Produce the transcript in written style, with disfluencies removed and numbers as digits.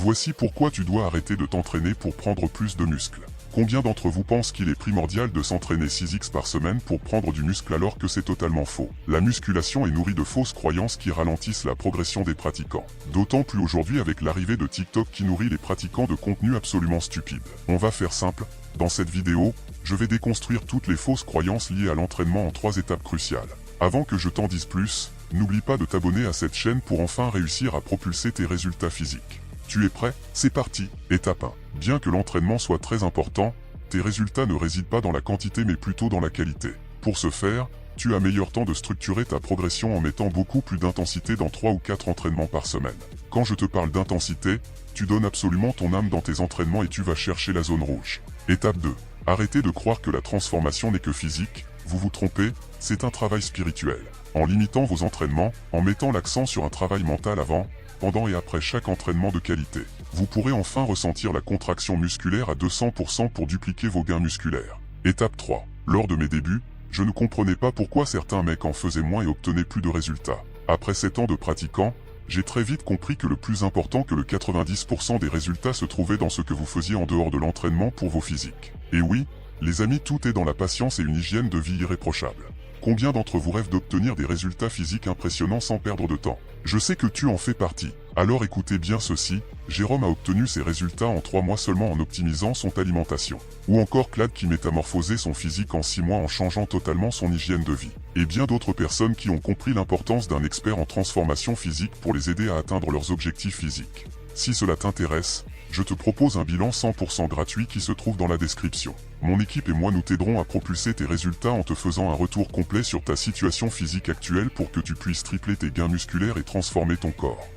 Voici pourquoi tu dois arrêter de t'entraîner pour prendre plus de muscles. Combien d'entre vous pensent qu'il est primordial de s'entraîner 6x par semaine pour prendre du muscle alors que c'est totalement faux? La musculation est nourrie de fausses croyances qui ralentissent la progression des pratiquants. D'autant plus aujourd'hui avec l'arrivée de TikTok qui nourrit les pratiquants de contenus absolument stupides. On va faire simple, dans cette vidéo, je vais déconstruire toutes les fausses croyances liées à l'entraînement en 3 étapes cruciales. Avant que je t'en dise plus, n'oublie pas de t'abonner à cette chaîne pour enfin réussir à propulser tes résultats physiques. Tu es prêt? C'est parti. Étape 1. Bien que l'entraînement soit très important, tes résultats ne résident pas dans la quantité mais plutôt dans la qualité. Pour ce faire, tu as meilleur temps de structurer ta progression en mettant beaucoup plus d'intensité dans 3 ou 4 entraînements par semaine. Quand je te parle d'intensité, tu donnes absolument ton âme dans tes entraînements et tu vas chercher la zone rouge. Étape 2. Arrêtez de croire que la transformation n'est que physique, vous vous trompez, c'est un travail spirituel. En limitant vos entraînements, en mettant l'accent sur un travail mental avant, pendant et après chaque entraînement de qualité, vous pourrez enfin ressentir la contraction musculaire à 200% pour dupliquer vos gains musculaires. Étape 3. Lors de mes débuts, je ne comprenais pas pourquoi certains mecs en faisaient moins et obtenaient plus de résultats. Après 7 ans de pratiquant, j'ai très vite compris que le plus important que le 90% des résultats se trouvait dans ce que vous faisiez en dehors de l'entraînement pour vos physiques. Et oui, les amis, tout est dans la patience et une hygiène de vie irréprochable. Combien d'entre vous rêvent d'obtenir des résultats physiques impressionnants sans perdre de temps? Je sais que tu en fais partie. Alors écoutez bien ceci, Jérôme a obtenu ses résultats en 3 mois seulement en optimisant son alimentation. Ou encore Claude qui métamorphosait son physique en 6 mois en changeant totalement son hygiène de vie. Et bien d'autres personnes qui ont compris l'importance d'un expert en transformation physique pour les aider à atteindre leurs objectifs physiques. Si cela t'intéresse, je te propose un bilan 100% gratuit qui se trouve dans la description. Mon équipe et moi nous t'aiderons à propulser tes résultats en te faisant un retour complet sur ta situation physique actuelle pour que tu puisses tripler tes gains musculaires et transformer ton corps.